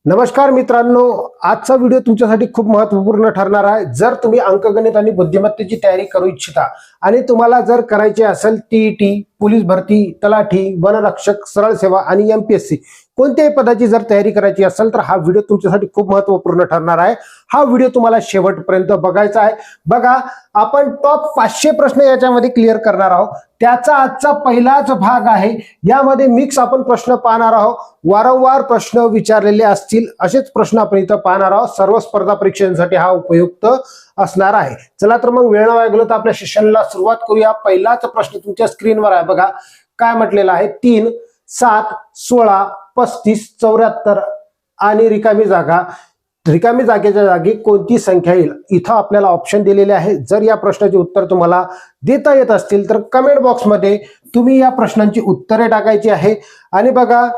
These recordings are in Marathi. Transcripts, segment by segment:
नमस्कार मित्रांनो, आजचा व्हिडिओ तुमच्यासाठी खूप महत्त्वपूर्ण ठरणार आहे। जर तुम्ही अंकगणित आणि बुद्धिमत्तेची तयारी करू इच्छिता आणि तुम्हाला जर करायचे असेल टीईटी, पोलीस भरती, तलाठी, वनरक्षक, सरळ सेवा आणि एमपीएससी कोणत्याही पदाची जर तयारी करायची असेल तर हा व्हिडिओ तुमच्यासाठी खूप महत्त्वपूर्ण ठरणार आहे। हा व्हिडिओ तुम्हाला शेवटपर्यंत बघायचा आहे। बघा, आपण टॉप 500 प्रश्न याच्यामध्ये क्लिअर करणार आहोत। त्याचा आजचा पहिलाच भाग आहे। यामध्ये मिक्स आपण प्रश्न पाहणार आहोत। वारंवार प्रश्न विचारलेले असतील असेच प्रश्न आपण इथं पाहणार आहोत। सर्व स्पर्धा परीक्षांसाठी हा उपयुक्त असणार आहे। चला तर मग वेळ न वाया तर आपल्या सेशनला सुरुवात करूया। पहिलाच प्रश्न तुमच्या स्क्रीनवर आहे बघा, काय म्हटलेला आहे। 3, 7, 16, 35, 74 आणि रिकामी जागा। रिकामी जागेच्या जागी कोणती संख्या येईल? इथं आपल्याला ऑप्शन दिलेले आहे। जर या प्रश्नाचे उत्तर तुम्हाला देता येत असतील तर कमेंट बॉक्समध्ये तुम्ही या प्रश्नांची उत्तरे टाकायची आहे। आणि बघा,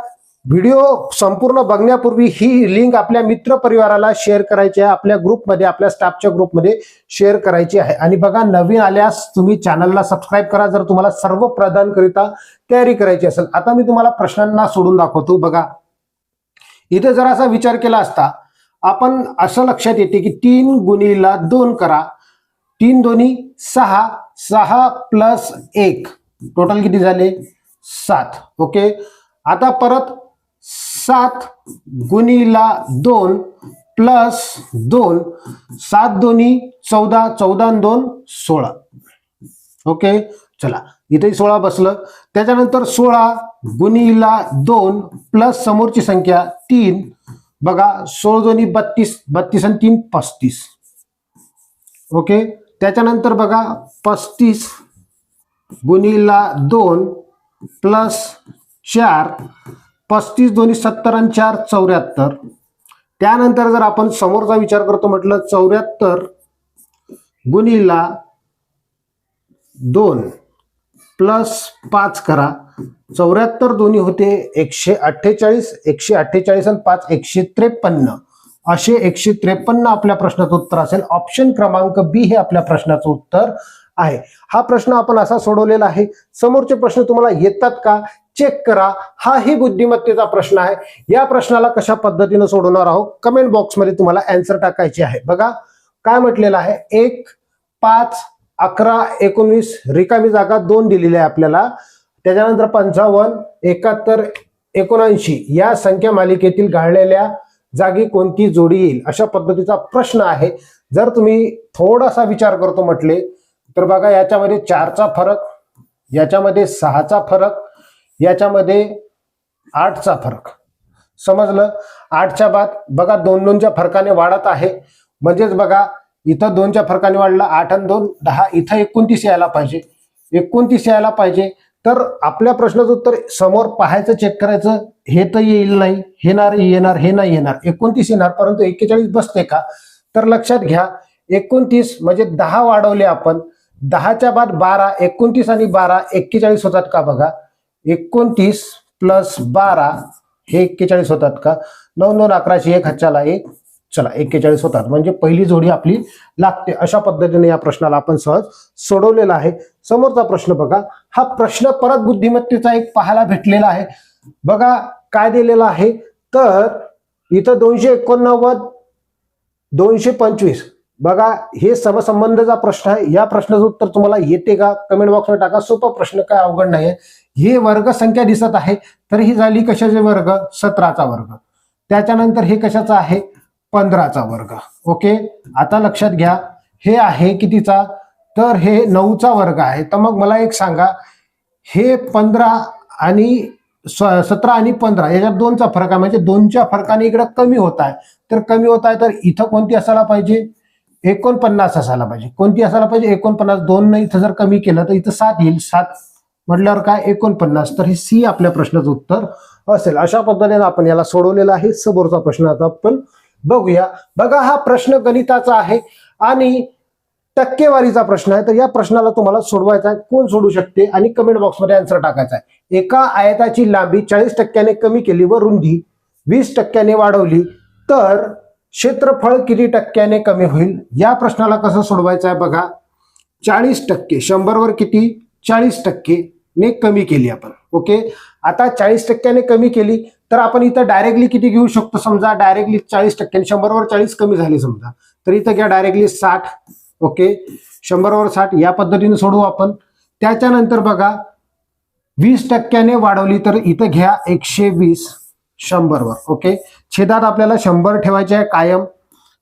व्हिडिओ संपूर्ण बघण्यापूर्वी ही लिंक आपल्या मित्र परिवाराला शेअर करायची आहे। आपल्या ग्रुपमध्ये, आपल्या स्टाफच्या ग्रुपमध्ये शेअर करायची आहे। आणि बघा, नवीन आल्यास तुम्ही चॅनलला सबस्क्राईब करा जर तुम्हाला सर्व प्रदानकरिता तयारी करायची असेल। आता मी तुम्हाला प्रश्नांना सोडून दाखवतो। बघा, इथे जर असा विचार केला असता, आपण असं लक्षात येते की 3 गुणिला 2 करा। 3 दोन्ही 6, 6 प्लस 1 टोटल किती झाले? 7। ओके, आता परत 7 गुणिला 2 प्लस 2, 7 दोन्ही 14, 14 आणि 2 16। ओके, चला इथे 16 बसलं। त्याच्यानंतर 16 गुणिला 2 प्लस समोरची संख्या 3, बघा 16 दोन्ही 32, 32 आणि 3 35। ओके, त्याच्यानंतर बघा 35 गुणिला 2 प्लस 4, 35 दोन्ही 70 आणि 4 74। त्यानंतर जर आपण समोरचा विचार करतो म्हटलं 74 गुणिला 2 प्लस 5 करा। 74 दोन्ही होते 148, 148 आणि 5 153, असे 153 आपल्या प्रश्नाचं उत्तर असेल। ऑप्शन क्रमांक बी हे आपल्या प्रश्नाचं उत्तर आहे। हा प्रश्न आपण असा सोडवलेला आहे। समोरचे प्रश्न तुम्हाला येतात का चेक करा। हाही बुद्धिमत्तेचा प्रश्न आहे। या प्रश्नाला कशा पद्धतीने सोडवणार आहोत कमेंट बॉक्समध्ये तुम्हाला आन्सर टाकायची आहे। बघा, काय म्हटलेलं आहे। 1, 5, 11, 19 रिकामी जागा 2 दिलेली आहे आपल्याला। त्याच्यानंतर 55, 71, 79 या संख्या मालिकेतील गाळलेल्या जागी कोणती जोडी येईल? अशा पद्धतीचा प्रश्न आहे। जर तुम्ही थोडासा विचार करतो म्हटले तर बघा, याच्यामध्ये 4चा फरक, याच्यामध्ये 6चा फरक, याच्यामध्ये 8चा फरक, समजलं? 8च्या बाद बघा 2-2च्या फरकाने वाढत आहे। म्हणजेच बघा, इथं 2च्या फरकाने वाढला, 8 आणि 2 10, इथं 29 यायला पाहिजे, 29 यायला पाहिजे। तर आपल्या प्रश्नाचं उत्तर समोर पाहायचं, चेक करायचं, हे तर येईल नाही, हे येणार, हे नाही येणार, 29 येणार, परंतु 41 बसते का? तर लक्षात घ्या, 29 म्हणजे 10 वाढवले आपण, 10च्या बाद 12, 29 आणि 12 41 होतात का? बघा, 29 प्लस 12 हे 41 होतात का? 9 9 11 1 हातच्याला 1, चला 41 होतात। म्हणजे पहिली जोडी आपली लागते। अशा पद्धतीने या प्रश्नाला आपण सहज सोडवलेला आहे। समोरचा प्रश्न बघा, हा प्रश्न परत बुद्धिमत्तेचा एक पाहायला भेटलेला आहे। बघा काय दिलेला आहे, तर इथं 289, 225, बघा हे समसंबंधचा प्रश्न आहे। या प्रश्नाचं उत्तर तुम्हाला येते का कमेंट बॉक्समध्ये टाका। सोपा प्रश्न, काय अवघड नाहीये। हे वर्ग संख्या दिसत आहे, तर ही झाली कशाचे वर्ग? 17चा वर्ग। त्याच्यानंतर हे कशाचा आहे? 15चा वर्ग। ओके, आता लक्षात घ्या, हे आहे कितीचा? तर हे 9चा वर्ग आहे। तर मग मला एक सांगा, हे 15 आणि 17 आणि 15 याच्यात 2चा फरक आहे, म्हणजे 2च्या फरकाने इकडे कमी होत आहे। तर कमी होत आहे, तर इथं कोणती असायला पाहिजे? 49 असायला पाहिजे। कोणती असायला पाहिजे? 49। 2 इथं जर कमी केलं तर इथं 7 येईल। 7 म्हटल्यावर काय? 49। तर हे सी आपल्या प्रश्नाचं उत्तर असेल। अशा पद्धतीने आपण याला सोडवलेला आहे। समोरचा प्रश्न आता आपण बघूया। बघा, हा प्रश्न गणिताचा आहे आणि टक्केवारीचा प्रश्न आहे। तर या प्रश्नाला तुम्हाला सोडवायचा आहे। कोण सोडू शकते? आणि कमेंट बॉक्समध्ये आन्सर टाकायचा आहे। एका आयताची लांबी 40% कमी केली व रुंदी 20% वाढवली तर क्षेत्रफळ किती टक्क्याने कमी होईल? या प्रश्नाला कसं सोडवायचं आहे? बघा, 40%, 100 वर किती? 40% ने कमी केली आपण। ओके, आता 40% कमी केली तर आपण इथं डायरेक्टली किती घेऊ शकतो, समजा डायरेक्टली 40%, 100 वर 40 कमी झाली समजा, तर इथं घ्या डायरेक्टली 60. ओके, 100 वर 60 या पद्धतीने सोडवू आपण. त्याच्यानंतर बघा 20% वाढवली तर इथं घ्या 120 100 वर. ओके, छेदात आपल्याला 100 ठेवायचे आहे कायम.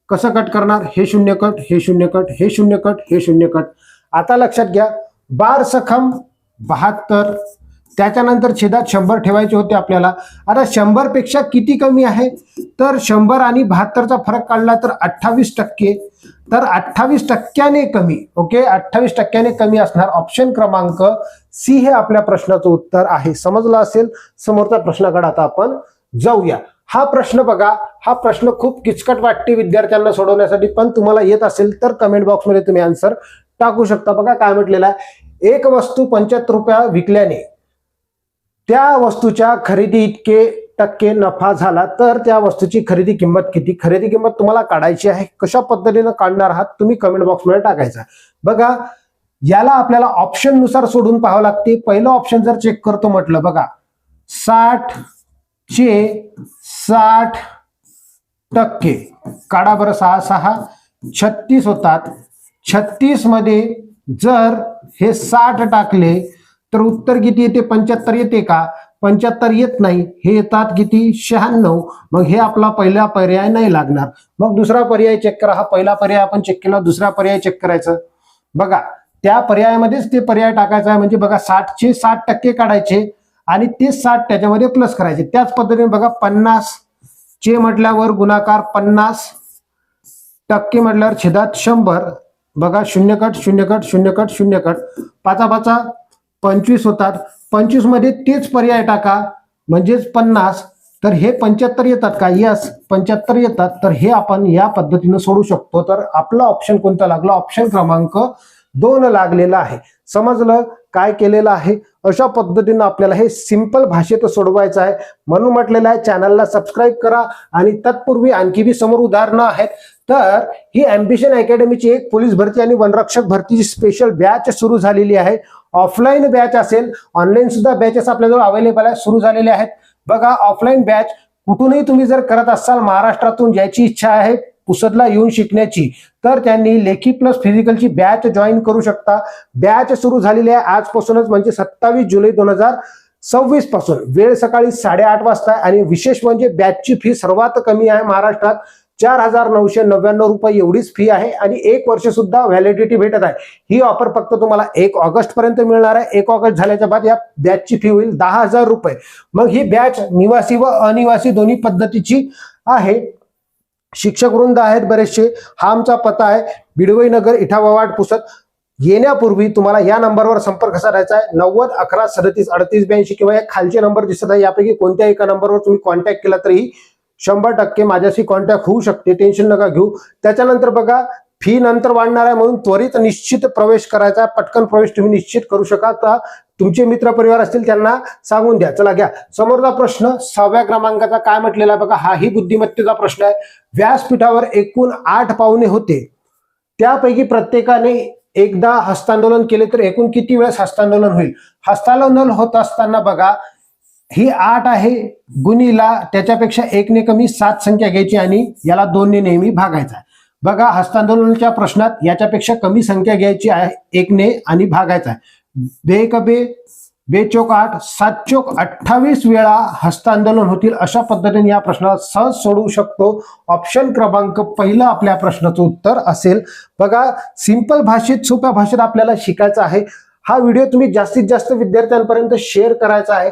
कसं कट करणार, हे 0 कट, हे 0 कट, हे 0 कट, हे 0 कट. आता लक्षात घ्या 12 सखम 72, त्याच्यानंतर छेदात 100 ठेवायचे होते आपल्याला. आता 100 पेक्षा किती कमी आहे, तर 100 आणि 72चा फरक काढला तर 28%, तर 28% कमी. ओके, 28% कमी असणार. ऑप्शन क्रमांक सी हे आपल्या प्रश्नाचं उत्तर आहे. समजलं असेल. समोरचा प्रश्नाकडे आता आपण जाऊया. हा प्रश्न बघा, हा प्रश्न खूप किचकट वाटते विद्यार्थ्यांना सोडवण्यासाठी, पण तुम्हाला येत असेल तर कमेंट बॉक्समध्ये तुम्ही आन्सर टाकू शकता. बघा काय म्हटलेलं आहे, एक वस्तू 75 रुपया विकल्याने त्या वस्तूच्या खरेदी इतके टक्के नफा झाला तर त्या वस्तूची खरेदी किंमत किती. खरेदी किंमत तुम्हाला काढायची आहे. कशा पद्धतीने काढणार आहात तुम्ही कमेंट बॉक्समध्ये टाकायचा. बघा याला आपल्याला ऑप्शन नुसार सोडून पाहावं लागते. पहिलं ऑप्शन जर चेक करतो म्हटलं, बघा 60 चे 60% काढा बरं, 6 6 36 होतात. 36 मध्ये जर हे 60 टाकले तर उत्तर किती येते, 75 येते का, 75 येत नाही. हे येतात किती, 96. मग हे आपला पहिला पर्याय नाही लागणार. मग दुसरा पर्याय चेक करा. हा पहिला पर्याय आपण चेक केला, दुसरा पर्याय चेक करायचं. बघा त्या पर्यायामध्येच ते पर्याय टाकायचा आहे. म्हणजे बघा 60 चे 60% काढायचे आणि ते 60 त्याच्यामध्ये प्लस करायचे. त्याच पद्धतीने बघा 50 चे म्हटल्यावर गुणाकार 50% म्हटल्यावर छेदात 100. बघा 0 कट 0 कट 0 कट 0 कट, 5 5 25 होतात. 25 मध्ये तेच पर्याय टाका म्हणजेच 50, तर हे 75 येतात का, यस 75 येतात. तर हे आपण या पद्धतीने सोडू शकतो. तर आपला ऑप्शन कोणता लागला, ऑप्शन क्रमांक 2 लागलेला आहे. समजलं काय केलेलं आहे. अशा पद्धतीने आपल्याला हे सिंपल भाषेत सोडवायचं आहे. म्हणून म्हटलेलं आहे चॅनलला सबस्क्राईब करा. आणि तत्पूर्वी आणखी बी समोर उदाहरणं आहेत. तर ही ॲम्बिशन अकॅडमीची एक पोलीस भरती आणि वनरक्षक भरतीची स्पेशल बॅच सुरू झालेली आहे. ऑफलाईन बॅच असेल, ऑनलाईन सुद्धा बॅचेस आपल्याजवळ अवेलेबल आहे, सुरू झालेले आहेत. बघा ऑफलाईन बॅच कुठूनही तुम्ही जर करत असाल, महाराष्ट्रातून ज्याची इच्छा आहे पुसदला येऊन शिकण्याची, तर त्यांनी लेखी प्लस फिजिकलची बॅच जॉईन करू शकता. बॅच सुरू झालेली आहे आजपासूनच, म्हणजे 27 जुलै 2026 पासून. वेळ सकाळी 8:30 वाजता आहे. आणि विशेष म्हणजे बॅचची फी सर्वात कमी आहे महाराष्ट्रात, 4,999 रुपये एवढीच फी आहे. आणि 1 वर्ष सुद्धा व्हॅलिडिटी भेटत आहे. ही ऑफर फक्त तुम्हाला 1 ऑगस्ट पर्यंत मिळणार आहे. 1 ऑगस्ट झाल्याच्या बाद या बॅचची फी होईल 10,000 रुपये. मग ही बॅच निवासी व अनिवासी दोन्ही पद्धतीची आहे. शिक्षक वृंद आहेत बरेचसे. हा आमचा पत्ता आहे, बिडवई नगर, इठावावाड, पुसद. येण्यापूर्वी तुम्हाला या नंबरवर संपर्क साधायचा आहे, 90 11 37 38 82, किंवा या खालचे नंबर दिसत आहे यापैकी कोणत्याही एका नंबरवर तुम्ही कॉन्टॅक्ट केला तरी 100% माझ्याशी कॉन्टॅक्ट होऊ शकते. टेन्शन नका घेऊ. त्याच्यानंतर बघा फी नंतर वाढणार आहे, म्हणून त्वरित निश्चित प्रवेश करायचा. पटकन प्रवेश तुम्ही निश्चित करू शकता. तुमचे मित्र परिवार असतील त्यांना सांगून द्या. चला घ्या समोरचा प्रश्न 6व्या क्रमांकाचा. काय म्हटलेला आहे बघा, हाही बुद्धिमत्तेचा प्रश्न आहे. व्यासपीठावर एकूण 8 पाहुणे होते, त्यापैकी प्रत्येकाने एकदा हस्तांदोलन केले तर एकूण किती वेळेस हस्तांदोलन होईल. हस्तांदोलन होत असताना बघा ही 8 आहे, गुणीला त्याच्यापेक्षा 1 ने कमी 7 संख्या घ्यायची आणि याला 2 ने नेहमी भागायचा. बघा हस्तांदोलनाच्या प्रश्नात याच्यापेक्षा कमी संख्या घ्यायची आहे 1 ने आणि भागायचा आहे. 2 × 2 2 चौक 8 7 चौक 28 वेळा हस्तांदोलन होतील. अशा पद्धतीने या प्रश्नाला सहज सोडवू शकतो. ऑप्शन क्रमांक पहिलं आपल्या प्रश्नाचं उत्तर असेल. बघा सिंपल भाषेत, सोप्या भाषेत आपल्याला शिकायचं आहे. हा व्हिडिओ तुम्ही जास्तीत जास्त विद्यार्थ्यांपर्यंत शेअर करायचा आहे.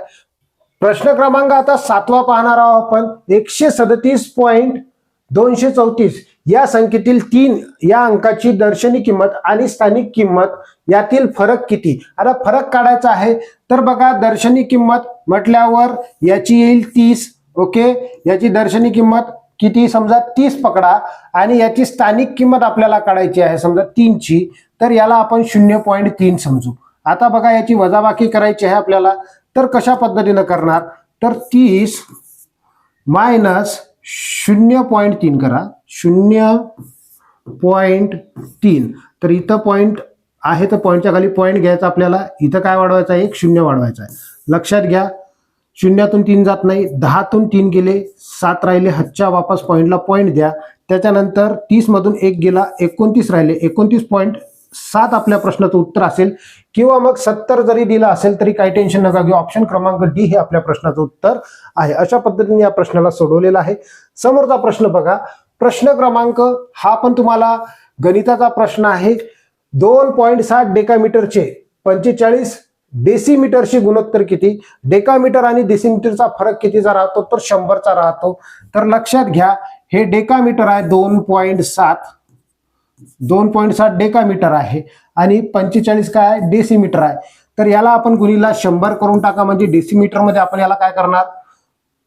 प्रश्न क्रमांक आता 7वा पाहणार आहोत आपण. 137.234 या संख्येतील 3 या अंकाची दर्शनी किंमत आणि स्थानिक किंमत यातील फरक किती. आता फरक काढायचा आहे. तर बघा दर्शनी किंमत म्हटल्यावर याची येईल 30. ओके, याची दर्शनी किंमत किती, समजा 30 पकडा. आणि याची स्थानिक किंमत आपल्याला काढायची आहे समजा 3 ची, तर याला आपण 0.3 समजू. आता बघा याची वजाबाकी करायची आहे आपल्याला. तर कशा पद्धतीने करणार, तर 30 मायनस 0.3 करा, 0.3. तर इथं पॉईंट आहे तर पॉईंटच्या खाली पॉईंट घ्यायचा आपल्याला. इथं काय वाढवायचं आहे, 1 0 वाढवायचा आहे. लक्षात घ्या शून्यातून 3 जात नाही, 10तून 3 गेले, 7 राहिले, हातच्या वापस पॉईंटला पॉईंट द्या. त्याच्यानंतर 30 मधून 1 गेला, 29 राहिले, 29.7 आपल्या प्रश्नाचं उत्तर असेल. किंवा मग 70 जरी दिला असेल तरी काही टेन्शन नका घेऊ, ऑप्शन क्रमांक डी हे आपल्या प्रश्नाचं उत्तर आहे. अशा पद्धतीने या प्रश्नाला सोडवलेला आहे. समोरचा प्रश्न बघा, प्रश्न क्रमांक हा पण तुम्हाला गणिताचा प्रश्न आहे. 2.7 डेकामीटरचे 45 डेसिमीटरशी गुणोत्तर किती? डेकामीटर आणि डेसिमीटरचा फरक कितीचा राहतो? तर 100चा राहतो. तर लक्षात घ्या, हे डेकामीटर आहे, 2.7 डेकामीटर आहे आणि 45 काय आहे? डेसिमीटर आहे. तर याला आपण गुणीला 100 करून टाका, म्हणजे डेसिमीटर मध्ये आपण याला काय करणार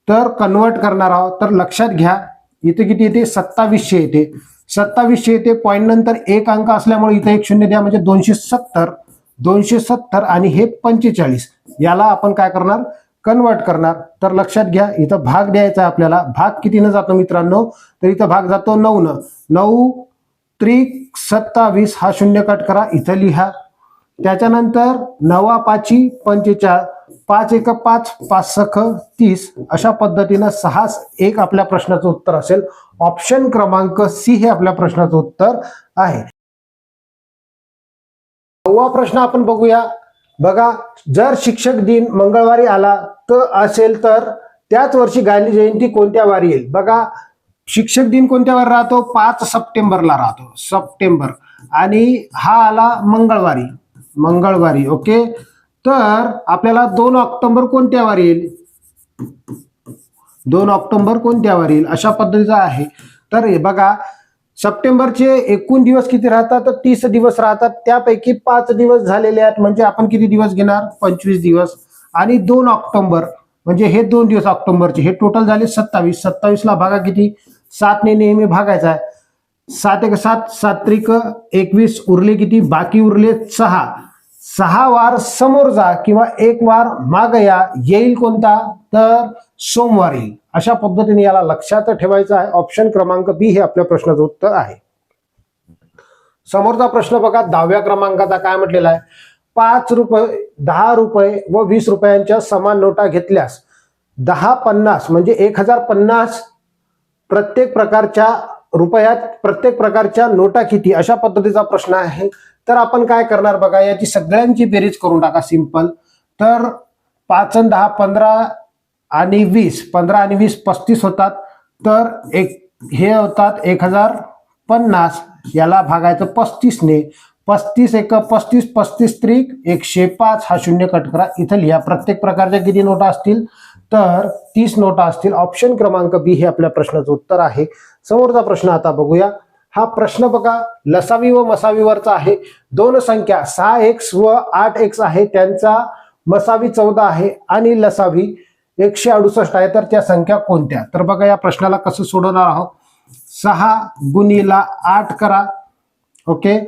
तर कन्वर्ट करणार आहोत. तर लक्षात घ्या, इथे किती येते? 2700 येते. 2700 येते, पॉईंट नंतर एक अंक असल्यामुळे इथे एक शून्य द्या, म्हणजे 270 आणि हे 45, याला आपण काय करणार? कन्वर्ट करणार. तर लक्षात घ्या, इथं भाग द्यायचा आहे आपल्याला. भाग कितीनं जातो मित्रांनो? तर इथं भाग जातो 9नं. 9 त्रिक 27, हा शून्य कट करा, इथं लिहा. त्याच्यानंतर 9 5 45, 5 1 5, 5 6 30, अशा पद्धतीनं 6 1 आपल्या प्रश्नाचं उत्तर असेल. ऑप्शन क्रमांक सी हे आपल्या प्रश्नाचं उत्तर आहे. 9वा प्रश्न आपण बघूया. बघा, जर शिक्षक दिन मंगळवारी आला तर असेल तर त्याच वर्षी गांधी जयंती कोणत्या वारी येईल? बघा, शिक्षक दिन कोणत्या वारी राहतो? 5 सप्टेंबरला राहतो, सप्टेंबर, आणि हा आला मंगळवारी. ओके, तर आपल्याला 2 ऑक्टोबर कोणत्या वारी येईल? 2 ऑक्टोबर कोणत्या वारी येईल? अशा पद्धतीचा आहे. तर हे बघा, सप्टेंबरचे एकूण दिवस किती राहतात? तर 30 दिवस राहतात. त्यापैकी 5 दिवस झालेले आहेत, म्हणजे आपण किती दिवस घेणार? 25 दिवस. आणि 2 ऑक्टोबर म्हणजे हे 2 दिवस ऑक्टोबरचे, हे टोटल झाले 27. 27 ला भागा किती? 7 ने नेहमी भागायचा आहे. 7 1 7, 7 त्रिक 21, उरले किती? बाकी उरले 6. 6 वार समोर जा किंवा 1 वार माग या, येईल कोणता? तर सोमवार येईल. अशा पद्धतीने याला लक्षात ठेवायचं आहे. ऑप्शन क्रमांक बी हे आपल्या प्रश्नाचं उत्तर आहे. समोरचा प्रश्न बघा, 10व्या क्रमांकाचा काय म्हटलेला आहे? 5 रुपये, 10 रुपये व 20 रुपयांच्या समान नोटा घेतल्यास 10 50 म्हणजे 1050 प्रत्येक प्रकारच्या रुपयात प्रत्येक प्रकारच्या नोटा किती? अशा पद्धतीचा प्रश्न आहे. तर आपण काय करणार बघा, याची सगळ्यांची बेरीज करून टाका, सिंपल. तर 5 आणि 10 15 आणि 20, 15 आणि 20 35 होतात. तर हे होतात 1050, याला भागायचं 35 ने. 35 1 35, 35 त्रिक 105, हा शून्य कट करा, इथं लिहा. प्रत्येक प्रकारच्या किती नोटा असतील? तर 30 नोटा असतील. ऑप्शन क्रमांक बी हे आपल्या प्रश्नाचं उत्तर आहे. समोरचा प्रश्न आता बघूया. हा प्रश्न बघा, लसावी व मसावीवरचा आहे. दोन संख्या 6x व 8x आहे, त्यांचा मसावी 14 आहे आणि लसावी 168 आहे. तर त्या संख्या कोणत्या? तर बघा, या प्रश्नाला कसं सोडवणार आहोत? 6 गुणीला 8 करा, ओके,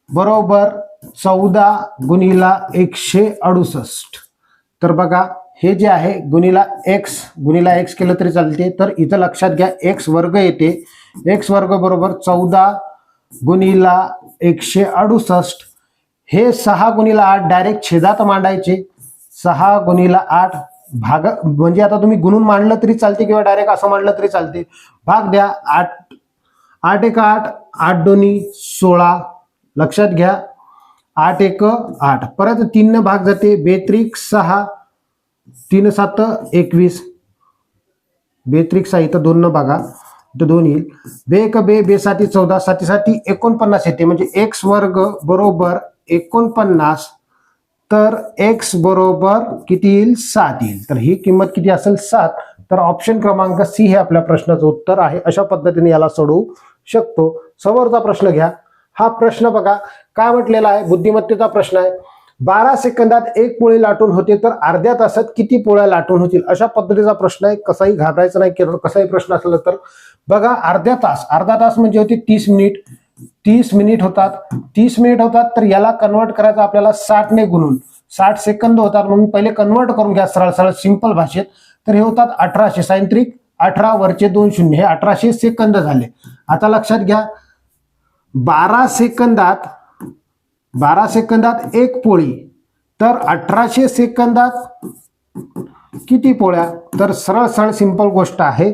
बरोबर 14 गुणीला 168. तर बघा, हे जे आहे गुणीला x केलं तरी चालते. तर इथं लक्षात घ्या, x वर्ग येते. x वर्ग बरोबर 14 गुणीला 168. हे 6 गुणीला 8 डायरेक्ट छेदात मांडायचे. 6 गुणीला 8 भाग, म्हणजे आता तुम्ही गुणून मांडलं तरी चालते किंवा डायरेक्ट असं मांडलं तरी चालते. भाग द्या. 8 1 8, 8 2 16. लक्षात घ्या, 8 1 8, परत 3 न भाग जाते. 2 त्रिक 6, 3 7 21, 2 त्रिक 6, इथं 2 न भागा, इथं 2 येईल. 2 1 2, 2 7 14, 7 7 49 येते. म्हणजे x वर्ग बरोबर 49. तर x बरोबर किती येईल? 7 येईल. तर ही किंमत किती असेल? 7. तर ऑप्शन क्रमांक सी हे आपल्या प्रश्नाचं उत्तर आहे. अशा पद्धतीने याला सोडवू शकतो. समोरचा प्रश्न घ्या. हा प्रश्न बघा काय म्हटलेला आहे, बुद्धिमत्तेचा प्रश्न आहे. 12 सेकंदात एक पोळी लाटून होते, तर अर्ध्या तासात किती पोळ्या लाटून होतील? अशा पद्धतीचा प्रश्न आहे. कसाही घाबरायचं नाही, कसाही प्रश्न असला तर बघा, अर्धा तास म्हणजे होते 30 मिनिट. 30 मिनिट होतात. 30 मिनिट होतात, तर याला कन्वर्ट करायचं आपल्याला 60 ने गुणून. 60 सेकंद होतात, म्हणून पहिले कन्वर्ट करून घ्या सरळ सिंपल भाषेत. तर हे होतात 1800, सायंत्रिक 18 वरचे 2 शून्य, हे 1800 सेकंद झाले. आता लक्षात घ्या, 12 सेकंदात एक पोळी, तर 1800 सेकंदात किती पोळ्या? तर सरळ सरळ सिंपल गोष्ट आहे,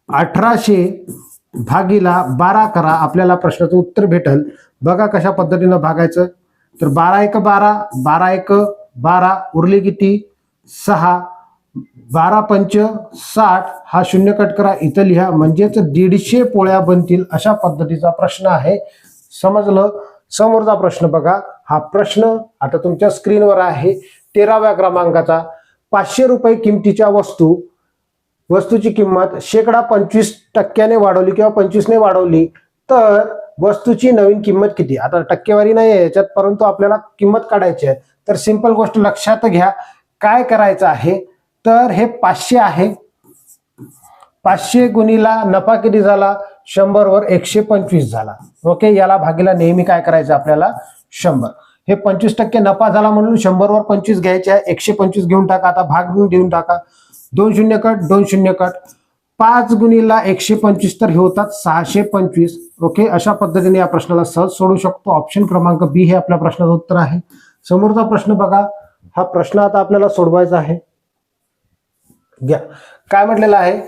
1800 भागीला 12 करा, आपल्याला प्रश्नाचं उत्तर भेटल. बघा कशा पद्धतीनं भागायचं. तर 12 एक 12, 12 एक 12, उरले किती? 6. 12 पंच 60, हा शून्य कट करा, इथं लिहा, म्हणजेच 150 पोळ्या बनतील. अशा पद्धतीचा प्रश्न आहे. समजलं? समोरचा प्रश्न बघा. हा प्रश्न आता तुमच्या स्क्रीनवर आहे. 13व्या क्रमांकाचा. 500 रुपये किमतीच्या वस्तूची किंमत शेकडा 25% वाढवली किंवा 25ने वाढवली तर वस्तूची नवीन किंमत किती? आता टक्केवारी नाही आहे याच्यात, परंतु आपल्याला किंमत काढायची आहे. तर सिंपल गोष्ट लक्षात घ्या. काय करायचं आहे, तर हे 500 आहे. 500 गुणीला नफा किती झाला? 100 वर 125 झाला. ओके, याला भागीला नेहमी काय करायचं आपल्याला? 100. हे 25% नफा झाला म्हणून 100 वर 25 घ्यायचे आहे. 125 घेऊन टाका. आता भाग देऊन टाका. 2 शून्य कट, 2 शून्य कट. 5 गुणीला 125 तर हे होतात 625. ओके, अशा पद्धतीने या प्रश्नाला सहज सोडू शकतो. ऑप्शन क्रमांक बी हे आपल्या प्रश्नाचं उत्तर आहे. समोरचा प्रश्न बघा. हा प्रश्न आता आपल्याला सोडवायचा आहे. घ्या, काय म्हटलेलं आहे?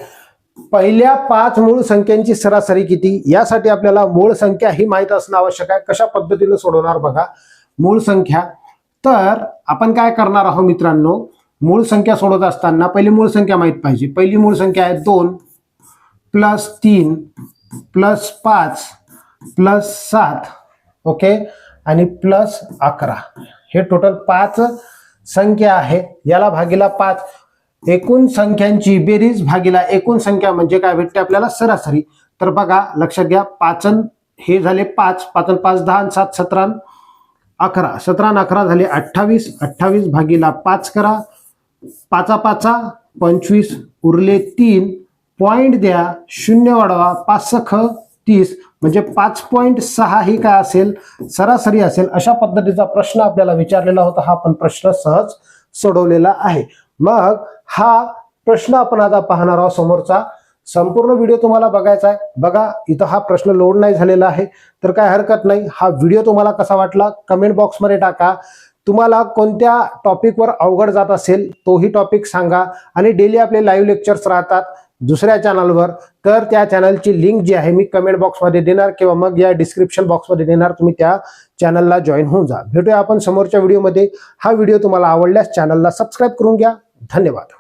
पहिल्या 5 मूळ संख्यांची सरासरी किती? यासाठी आपल्याला मूळ संख्या ही माहित असणं आवश्यक आहे. कशा पद्धतीने सोडवणार बघा. मूळ संख्या, तर आपण काय करणार आहोत मित्रांनो, मूळ संख्या सोडवत असताना पहिली मूळ संख्या माहित पाहिजे. पहिली मूळ संख्या आहे 2 प्लस 3 प्लस 5 प्लस 7, ओके, आणि प्लस 11. हे टोटल 5 संख्या आहे. याला भागीला 5. एकूण संख्यांची बेरीज भागीला एकूण संख्या म्हणजे काय भेटते आपल्याला? सरासरी. तर बघा लक्षात घ्या, 5 हे झाले 5, 5 5 10, 7 17 11, 17 11 झाले 28. 28 भागीला 5 करा. 5 5 25, उरले 3. पॉइंट द्या, 0 वाढवा, 5 6 30, म्हणजे 5.6 ही काय असेल? सरासरी असेल. अशा पद्धतीचा प्रश्न आपल्याला विचारलेला होता. हा पण प्रश्न सहज सोडवलेला आहे. मग हा प्रश्न आपण आता पाहणार आहोत. समोरचा संपूर्ण व्हिडिओ तुम्हाला बघायचा आहे. बघा, इथं हा प्रश्न लोड नाही झालेला आहे, तर काय हरकत नाही. हा व्हिडिओ तुम्हाला कसा वाटला कमेंट बॉक्समध्ये टाका. तुम्हाला कोणत्या टॉपिकवर अवघड जात असेल तोही टॉपिक सांगा. आणि डेली आपले लाईव्ह लेक्चर्स राहतात दुसऱ्या चॅनलवर, तर त्या चॅनलची लिंक जी आहे मी कमेंट बॉक्समध्ये देणार किंवा मग या डिस्क्रिप्शन बॉक्समध्ये देणार. तुम्ही त्या चॅनलला जॉईन होऊन जा. भेटूया आपण समोरच्या व्हिडिओमध्ये. हा व्हिडिओ तुम्हाला आवडल्यास चॅनलला सबस्क्राईब करून घ्या. धन्यवाद.